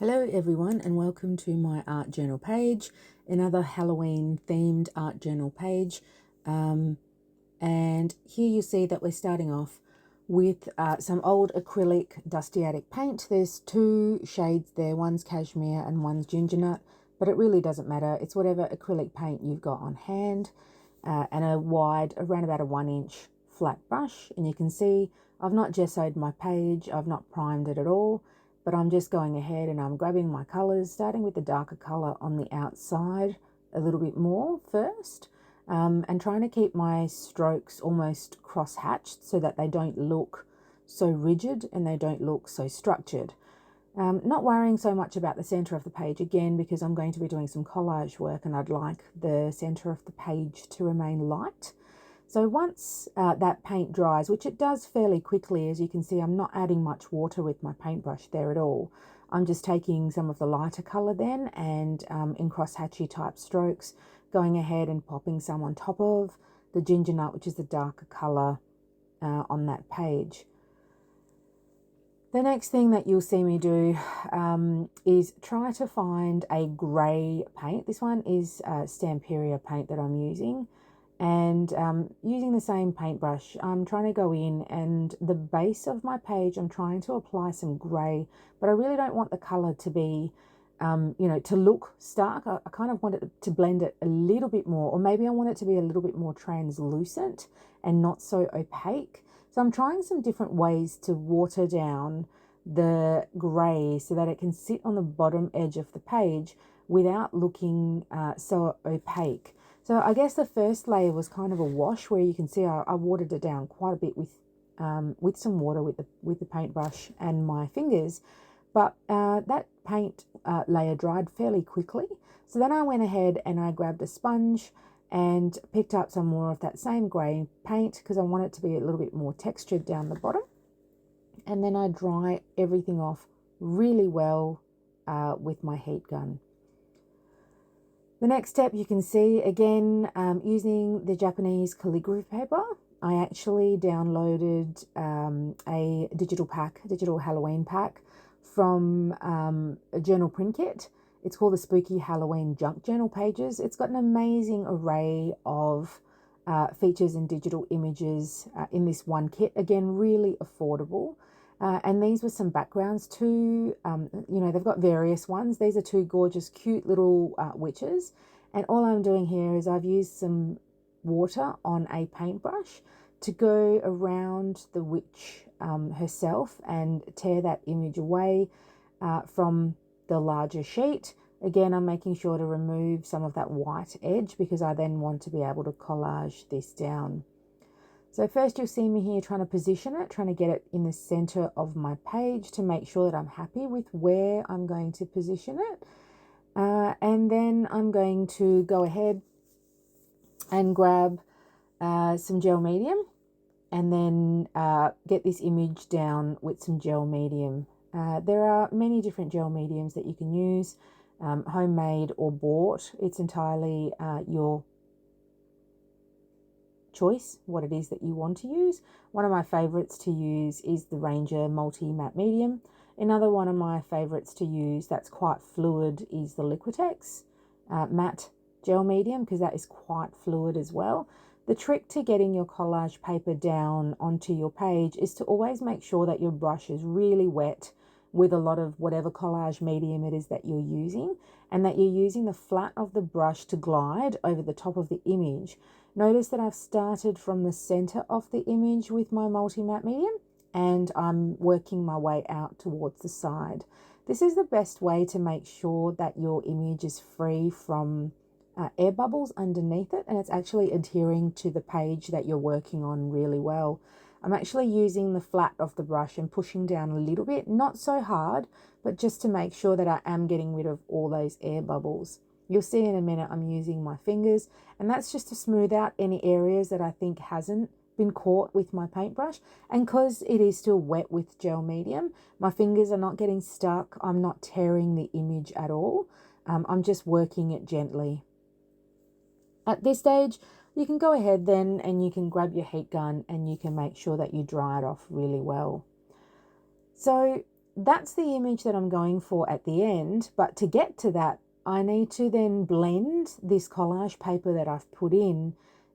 Hello everyone and welcome to my art journal page, another Halloween themed art journal page. And here you see that we're starting off with some old acrylic dusty attic paint. There's two shades there, one's cashmere and one's ginger nut, but it really doesn't matter. It's whatever acrylic paint you've got on hand, and a wide, around about a 1-inch flat brush. And you can see I've not gessoed my page, I've not primed it at all. But I'm just going ahead and I'm grabbing my colours, starting with the darker colour on the outside a little bit more first, and trying to keep my strokes almost cross-hatched so that they don't look so rigid and they don't look so structured. Not worrying so much about the centre of the page again, because I'm going to be doing some collage work and I'd like the centre of the page to remain light. So once that paint dries, which it does fairly quickly, as you can see, I'm not adding much water with my paintbrush there at all. I'm just taking some of the lighter colour then and in cross-hatchy type strokes, going ahead and popping some on top of the ginger nut, which is the darker colour on that page. The next thing that you'll see me do is try to find a grey paint. This one is Stamperia paint that I'm using. And using the same paintbrush, I'm trying to go in and the base of my page, I'm trying to apply some grey, but I really don't want the colour to be, to look stark. I kind of want it to blend it a little bit more, or maybe I want it to be a little bit more translucent and not so opaque. So I'm trying some different ways to water down the grey so that it can sit on the bottom edge of the page without looking so opaque. So I guess the first layer was kind of a wash, where you can see I watered it down quite a bit with some water with the paintbrush and my fingers, but that paint layer dried fairly quickly. So then I went ahead and I grabbed a sponge and picked up some more of that same grey paint because I want it to be a little bit more textured down the bottom. And then I dry everything off really well with my heat gun. The next step, you can see again, using the Japanese calligraphy paper, I actually downloaded a digital Halloween pack from a Journalprintkit. It's called the Spooky Halloween Junk Journal Pages. It's got an amazing array of features and digital images in this one kit. Again, really affordable. And these were some backgrounds too. They've got various ones. These are two gorgeous, cute little witches. And all I'm doing here is I've used some water on a paintbrush to go around the witch herself and tear that image away from the larger sheet. Again, I'm making sure to remove some of that white edge because I then want to be able to collage this down. So first you'll see me here trying to position it, trying to get it in the center of my page to make sure that I'm happy with where I'm going to position it. And then I'm going to go ahead and grab some gel medium and then get this image down with some gel medium. There are many different gel mediums that you can use, homemade or bought. It's entirely your choice what it is that you want to use. One of my favorites to use is the Ranger Multi Matte Medium. Another one of my favorites to use that's quite fluid is the Liquitex matte gel medium, because that is quite fluid as well. The trick to getting your collage paper down onto your page is to always make sure that your brush is really wet with a lot of whatever collage medium it is that you're using, and that you're using the flat of the brush to glide over the top of the image. Notice that I've started from the center of the image with my multi-matte medium and I'm working my way out towards the side. This is the best way to make sure that your image is free from air bubbles underneath it, and it's actually adhering to the page that you're working on really well. I'm actually using the flat of the brush and pushing down a little bit, not so hard, but just to make sure that I am getting rid of all those air bubbles. You'll see in a minute I'm using my fingers, and that's just to smooth out any areas that I think hasn't been caught with my paintbrush. And because it is still wet with gel medium, my fingers are not getting stuck. I'm not tearing the image at all. I'm just working it gently. At this stage, you can go ahead then and you can grab your heat gun and you can make sure that you dry it off really well. So that's the image that I'm going for at the end. But to get to that, I need to then blend this collage paper that I've put in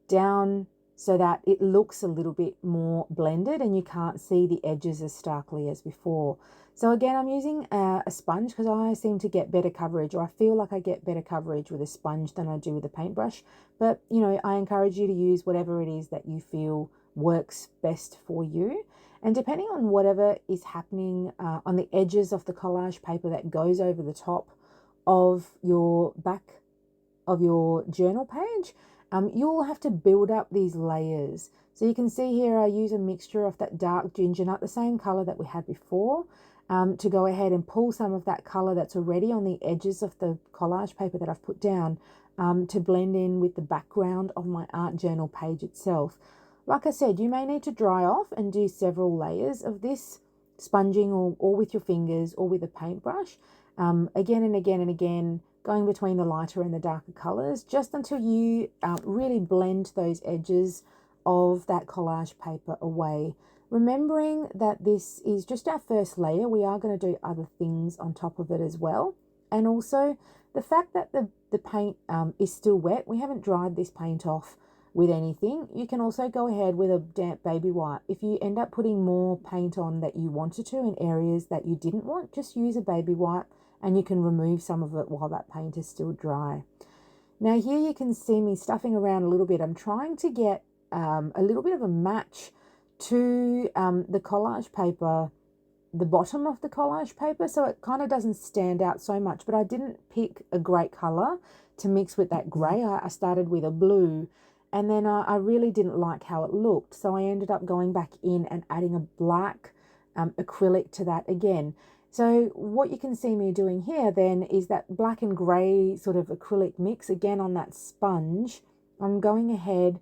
down so that it looks a little bit more blended and you can't see the edges as starkly as before. So again, I'm using a sponge because I seem to get better coverage, or I feel like I get better coverage with a sponge than I do with a paintbrush. But, you know, I encourage you to use whatever it is that you feel works best for you. And depending on whatever is happening on the edges of the collage paper that goes over the top of your back of your journal page, you'll have to build up these layers. So you can see here I use a mixture of that dark ginger nut, the same color that we had before, to go ahead and pull some of that color that's already on the edges of the collage paper that I've put down to blend in with the background of my art journal page itself. Like I said, you may need to dry off and do several layers of this, sponging or with your fingers or with a paintbrush, again and again and again, going between the lighter and the darker colors, just until you really blend those edges of that collage paper away. Remembering that this is just our first layer, we are going to do other things on top of it as well. And also the fact that the paint is still wet, we haven't dried this paint off with anything. You can also go ahead with a damp baby wipe. If you end up putting more paint on that you wanted to in areas that you didn't want, just use a baby wipe and you can remove some of it while that paint is still dry. Now here you can see me stuffing around a little bit. I'm trying to get a little bit of a match to the collage paper, the bottom of the collage paper, so it kind of doesn't stand out so much. But I didn't pick a great color to mix with that gray. I started with a blue, and then I really didn't like how it looked, so I ended up going back in and adding a black acrylic to that again. So what you can see me doing here then is that black and grey sort of acrylic mix again on that sponge. I'm going ahead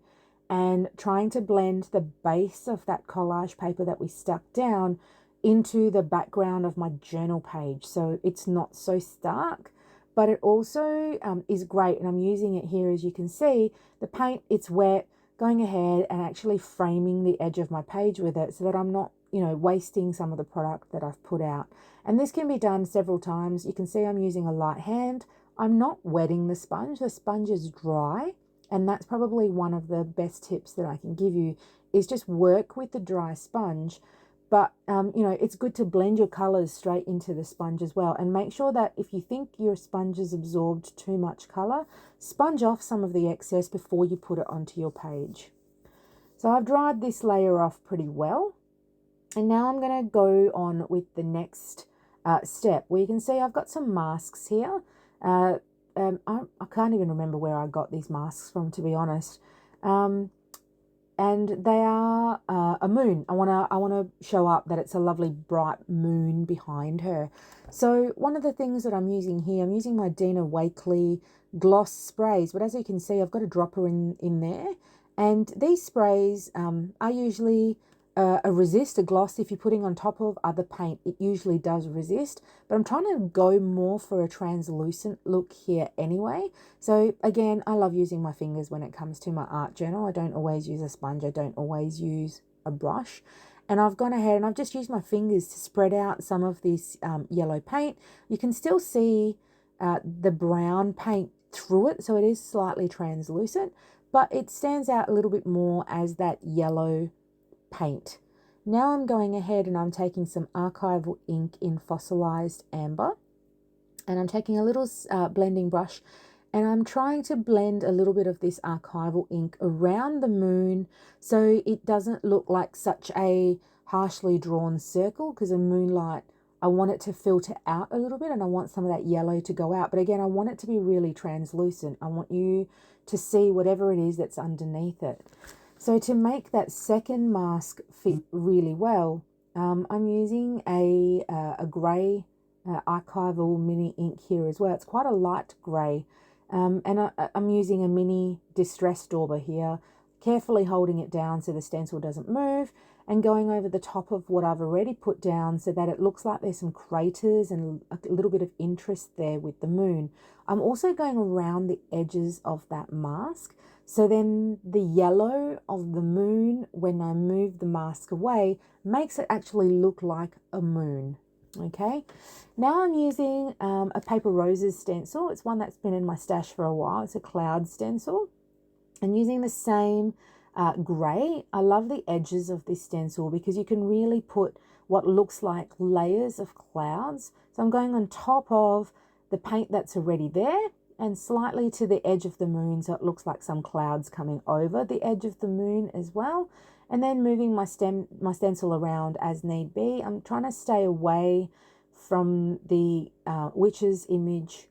and trying to blend the base of that collage paper that we stuck down into the background of my journal page, so it's not so stark, but it also is great. And I'm using it here, as you can see, the paint, it's wet, going ahead and actually framing the edge of my page with it so that I'm not, you know, wasting some of the product that I've put out. And this can be done several times. You can see I'm using a light hand. I'm not wetting the sponge is dry. And that's probably one of the best tips that I can give you, is just work with the dry sponge. But, you know, it's good to blend your colors straight into the sponge as well. And make sure that if you think your sponge has absorbed too much color, sponge off some of the excess before you put it onto your page. So I've dried this layer off pretty well. And now I'm going to go on with the next step, where you can see I've got some masks here. I can't even remember where I got these masks from, to be honest. And they are a moon. I wanna show up that it's a lovely bright moon behind her. So one of the things that I'm using here, I'm using my Dina Wakley gloss sprays, but as you can see, I've got a dropper in there. And these sprays are usually a resist, a gloss. If you're putting on top of other paint, it usually does resist, but I'm trying to go more for a translucent look here anyway. So again, I love using my fingers when it comes to my art journal. I don't always use a sponge. I don't always use a brush. And I've gone ahead and I've just used my fingers to spread out some of this yellow paint. You can still see the brown paint through it, so it is slightly translucent, but it stands out a little bit more as that yellow paint. Now I'm going ahead and I'm taking some Archival ink in Fossilized Amber, and I'm taking a little blending brush, and I'm trying to blend a little bit of this Archival ink around the moon so it doesn't look like such a harshly drawn circle, because a moonlight, I want it to filter out a little bit and I want some of that yellow to go out. But again, I want it to be really translucent. I want you to see whatever it is that's underneath it. So to make that second mask fit really well, I'm using a grey Archival mini ink here as well. It's quite a light grey, and I'm using a mini distress dauber here, carefully holding it down so the stencil doesn't move, and going over the top of what I've already put down so that it looks like there's some craters and a little bit of interest there with the moon. I'm also going around the edges of that mask, so then the yellow of the moon, when I move the mask away, makes it actually look like a moon. Okay, now I'm using a Paper Roses stencil. It's one that's been in my stash for a while. It's a cloud stencil. And using the same grey, I love the edges of this stencil because you can really put what looks like layers of clouds. So I'm going on top of the paint that's already there and slightly to the edge of the moon, so it looks like some clouds coming over the edge of the moon as well. And then moving my stencil around as need be. I'm trying to stay away from the witch's image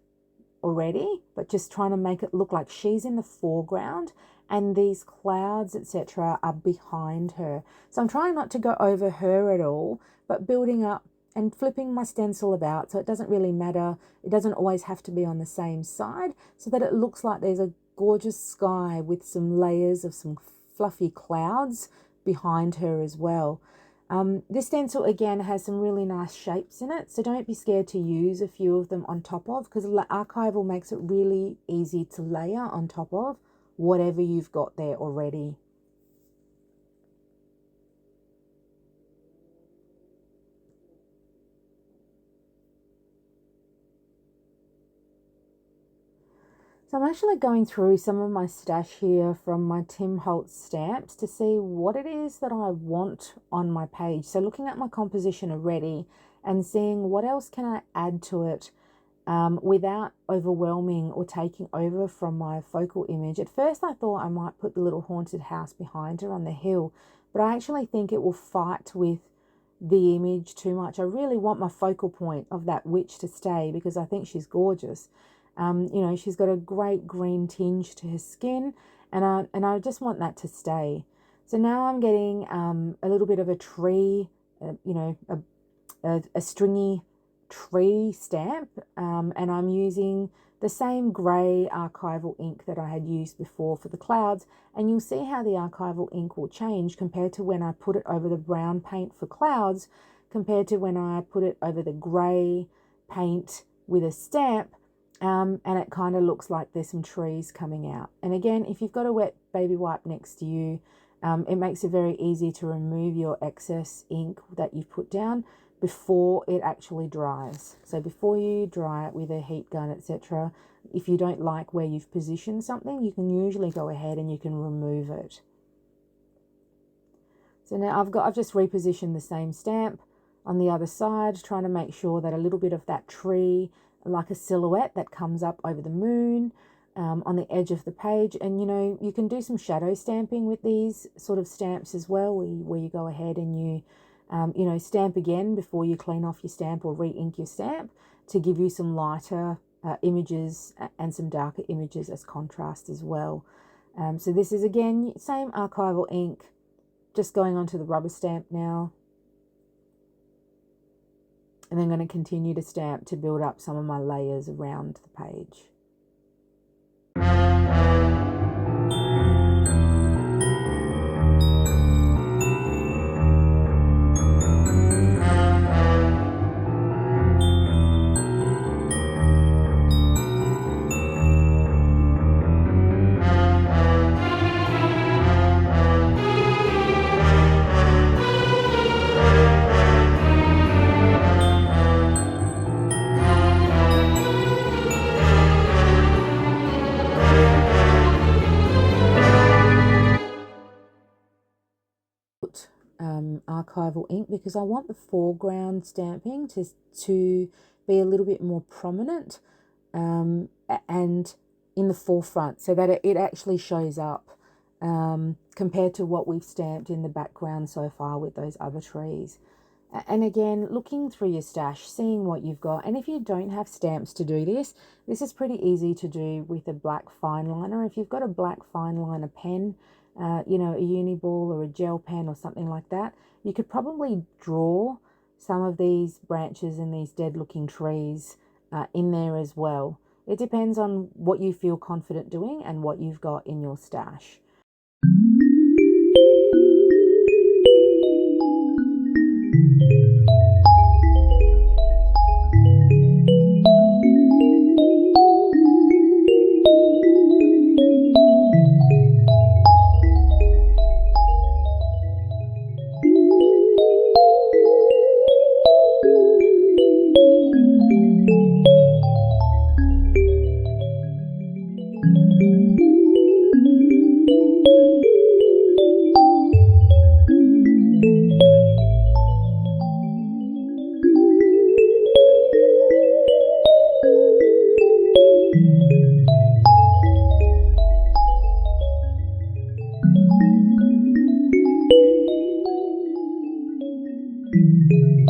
already, but just trying to make it look like she's in the foreground and these clouds, etc., are behind her. So I'm trying not to go over her at all, but building up and flipping my stencil about, so it doesn't really matter. It doesn't always have to be on the same side, so that it looks like there's a gorgeous sky with some layers of some fluffy clouds behind her as well. This stencil again has some really nice shapes in it, so don't be scared to use a few of them on top of, because Archival makes it really easy to layer on top of whatever you've got there already. So I'm actually going through some of my stash here from my Tim Holtz stamps to see what it is that I want on my page. So looking at my composition already and seeing what else can I add to it without overwhelming or taking over from my focal image. At first I thought I might put the little haunted house behind her on the hill, but I actually think it will fight with the image too much. I really want my focal point of that witch to stay because I think she's gorgeous. You know, she's got a great green tinge to her skin, and I just want that to stay. So now I'm getting a little bit of a tree, you know, a stringy tree stamp, and I'm using the same grey Archival ink that I had used before for the clouds, and you'll see how the Archival ink will change compared to when I put it over the brown paint for clouds, compared to when I put it over the grey paint with a stamp. And it kind of looks like there's some trees coming out. And again, if you've got a wet baby wipe next to you, it makes it very easy to remove your excess ink that you've put down before it actually dries. So before you dry it with a heat gun, etc., if you don't like where you've positioned something, you can usually go ahead and you can remove it. So now I've just repositioned the same stamp on the other side, trying to make sure that a little bit of that tree, like a silhouette that comes up over the moon on the edge of the page. And you know, you can do some shadow stamping with these sort of stamps as well, where you go ahead and you you know, stamp again before you clean off your stamp or re-ink your stamp to give you some lighter images and some darker images as contrast as well. So this is again same Archival ink, just going onto the rubber stamp now. And then I'm going to continue to stamp to build up some of my layers around the page. Archival ink because I want the foreground stamping to be a little bit more prominent and in the forefront, so that it actually shows up compared to what we've stamped in the background so far with those other trees. And again, looking through your stash, seeing what you've got, and if you don't have stamps to do this is pretty easy to do with a black fine liner. If you've got a black fine liner pen, you know, a uni ball or a gel pen or something like that, you could probably draw some of these branches and these dead looking trees in there as well. It depends on what you feel confident doing and what you've got in your stash. Then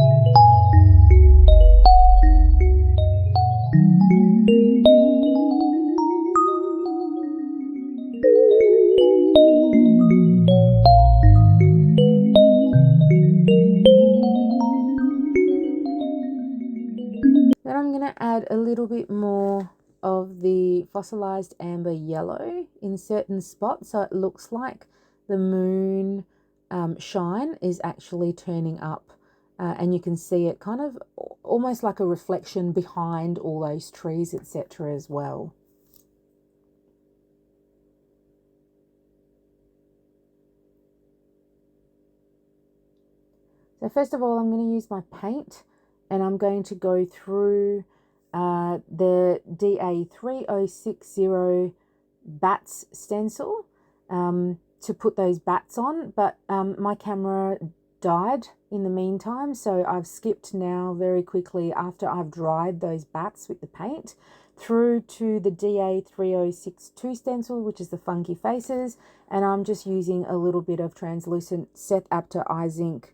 I'm going to add a little bit more of the fossilized amber yellow in certain spots, so it looks like the moon shine is actually turning up, and you can see it kind of almost like a reflection behind all those trees, etc. as well. So first of all, I'm going to use my paint, and I'm going to go through the DA3060 bats stencil to put those bats on, but my camera died in the meantime, so I've skipped now very quickly after I've dried those bats with the paint through to the DA3062 stencil, which is the funky faces, and I'm just using a little bit of translucent Seth Apter IZink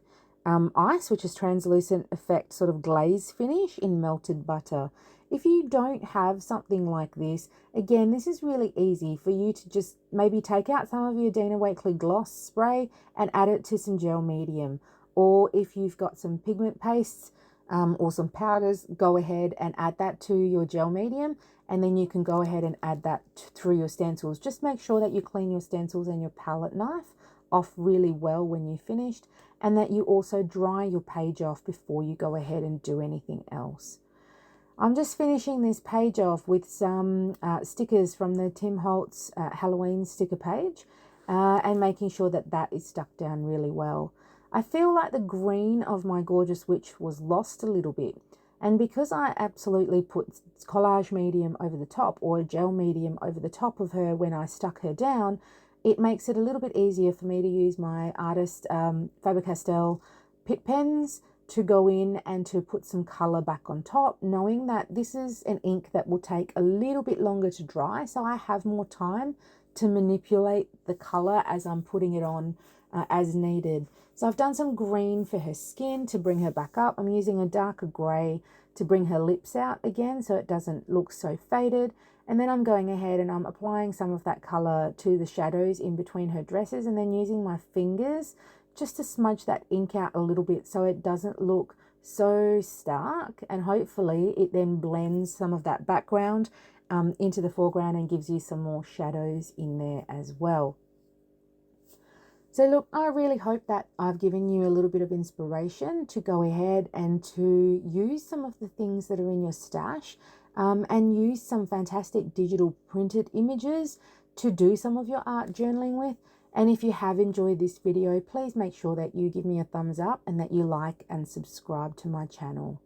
ice, which is translucent effect sort of glaze finish in melted butter. If you don't have something like this, again, this is really easy for you to just maybe take out some of your Dina Wakley gloss spray and add it to some gel medium. Or if you've got some pigment pastes or some powders, go ahead and add that to your gel medium, and then you can go ahead and add that through your stencils. Just make sure that you clean your stencils and your palette knife off really well when you're finished, and that you also dry your page off before you go ahead and do anything else. I'm just finishing this page off with some stickers from the Tim Holtz Halloween sticker page, and making sure that that is stuck down really well. I feel like the green of my gorgeous witch was lost a little bit, and because I absolutely put collage medium over the top, or gel medium over the top of her when I stuck her down, it makes it a little bit easier for me to use my artist Faber-Castell Pitt pens to go in and to put some colour back on top, knowing that this is an ink that will take a little bit longer to dry, so I have more time to manipulate the colour as I'm putting it on as needed. So I've done some green for her skin to bring her back up. I'm using a darker grey to bring her lips out again so it doesn't look so faded. And then I'm going ahead and I'm applying some of that colour to the shadows in between her dresses, and then using my fingers just to smudge that ink out a little bit so it doesn't look so stark, and hopefully it then blends some of that background into the foreground and gives you some more shadows in there as well. So look, I really hope that I've given you a little bit of inspiration to go ahead and to use some of the things that are in your stash, and use some fantastic digital printed images to do some of your art journaling with. And if you have enjoyed this video, please make sure that you give me a thumbs up and that you like and subscribe to my channel.